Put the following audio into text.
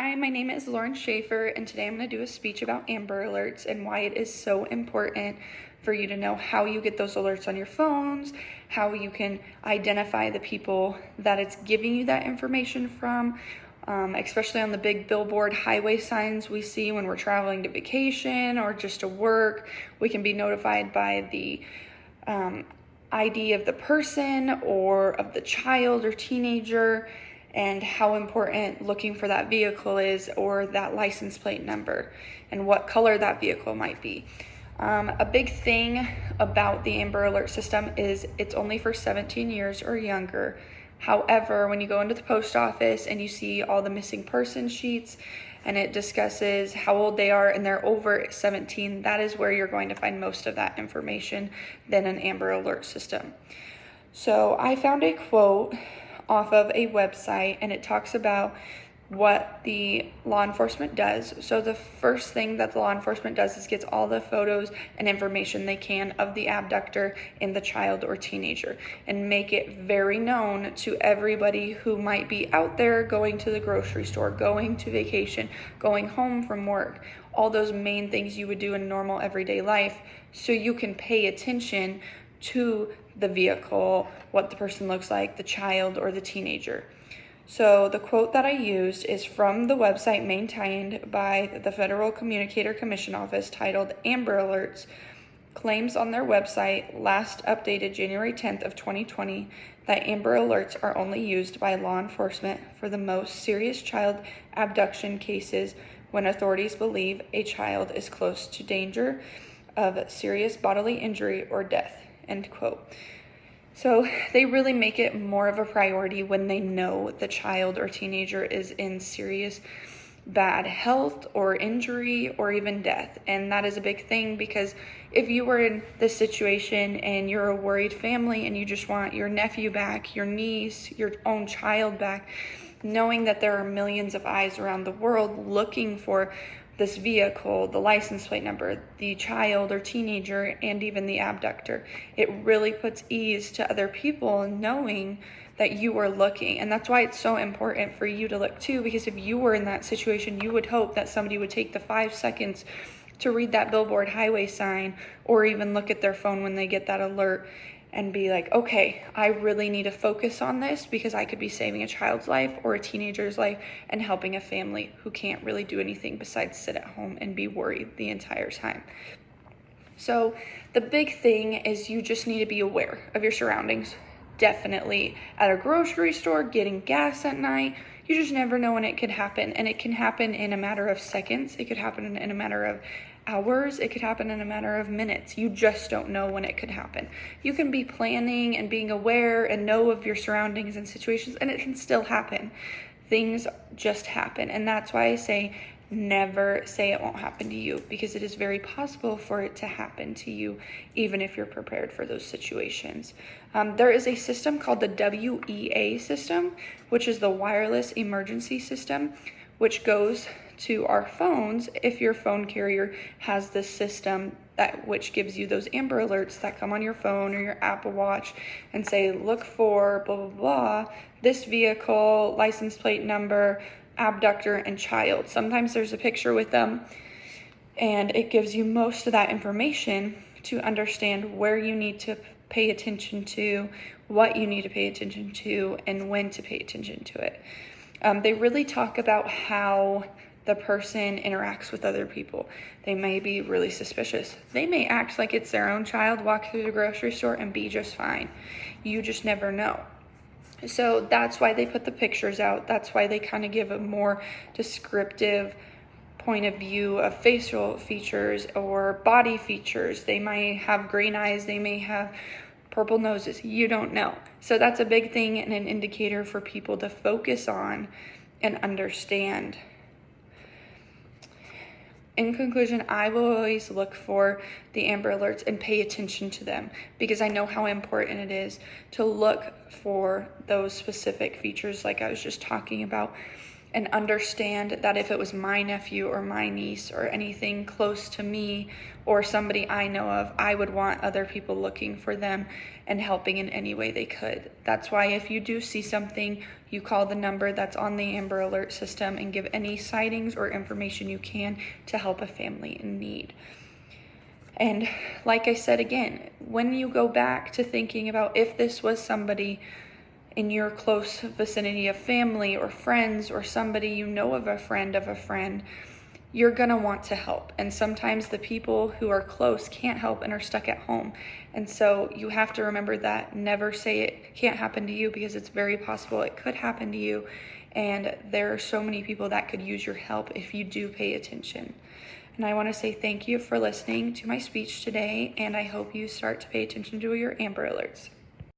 Hi, my name is Lauren Schaefer, and today I'm going to do a speech about Amber Alerts and why it is so important for you to know how you get those alerts on your phones, how you can identify the people that it's giving you that information from, especially on the big billboard highway signs we see when we're traveling to vacation or just to work. We can be notified by the ID of the person or of the child or teenager, and how important looking for that vehicle is, or that license plate number, and what color that vehicle might be. A big thing about the Amber Alert system is it's only for 17 years or younger. However, when you go into the post office and you see all the missing person sheets and it discusses how old they are and they're over 17, that is where you're going to find most of that information than an Amber Alert system. So I found a quote off of a website, and it talks about what the law enforcement does. So the first thing that the law enforcement does is gets all the photos and information they can of the abductor and the child or teenager, and make it very known to everybody who might be out there going to the grocery store, going to vacation, going home from work, all those main things you would do in normal everyday life, so you can pay attention to the vehicle, what the person looks like, the child or the teenager. So the quote that I used is from the website maintained by the Federal Communicator Commission Office, titled Amber Alerts. Claims on their website, last updated January 10th of 2020, that Amber Alerts are only used by law enforcement for the most serious child abduction cases when authorities believe a child is close to danger of serious bodily injury or death. End quote. So they really make it more of a priority when they know the child or teenager is in serious bad health or injury or even death. And that is a big thing, because if you were in this situation and you're a worried family and you just want your nephew back, your niece, your own child back, knowing that there are millions of eyes around the world looking for this vehicle, the license plate number, the child or teenager, and even the abductor, it really puts ease to other people knowing that you are looking. And that's why it's so important for you to look too, because if you were in that situation, you would hope that somebody would take the 5 seconds to read that billboard highway sign, or even look at their phone when they get that alert and be like, okay, I really need to focus on this, because I could be saving a child's life or a teenager's life and helping a family who can't really do anything besides sit at home and be worried the entire time. So the big thing is you just need to be aware of your surroundings. Definitely at a grocery store, getting gas at night, you just never know when it could happen. And it can happen in a matter of seconds. It could happen in a matter of hours. It could happen in a matter of minutes. You just don't know when it could happen. You can be planning and being aware and know of your surroundings and situations, and it can still happen. Things just happen. And that's why I say never say it won't happen to you, because it is very possible for it to happen to you, even if you're prepared for those situations. There is a system called the WEA system, which is the Wireless Emergency System, which goes to our phones if your phone carrier has this system, that which gives you those Amber Alerts that come on your phone or your Apple Watch and say, look for blah, blah, blah, this vehicle, license plate number, abductor, and child. Sometimes there's a picture with them, and it gives you most of that information to understand where you need to pay attention to, what you need to pay attention to, and when to pay attention to it. They really talk about how the person interacts with other people. They may be really suspicious. They may act like it's their own child, walk through the grocery store, and be just fine. You just never know. So that's why they put the pictures out. That's why they kind of give a more descriptive point of view of facial features or body features. They might have green eyes. They may have purple noses. You don't know. So that's a big thing and an indicator for people to focus on and understand. In conclusion, I will always look for the Amber Alerts and pay attention to them, because I know how important it is to look for those specific features like I was just talking about. and understand that if it was my nephew or my niece or anything close to me or somebody I know of, I would want other people looking for them and helping in any way they could. That's why if you do see something, you call the number that's on the Amber Alert system and give any sightings or information you can to help a family in need. And like I said again, when you go back to thinking about if this was somebody in your close vicinity of family or friends or somebody you know of a friend, you're going to want to help. And sometimes the people who are close can't help and are stuck at home. And so you have to remember that. Never say it can't happen to you, because it's very possible it could happen to you. And there are so many people that could use your help if you do pay attention. And I want to say thank you for listening to my speech today, and I hope you start to pay attention to your Amber Alerts.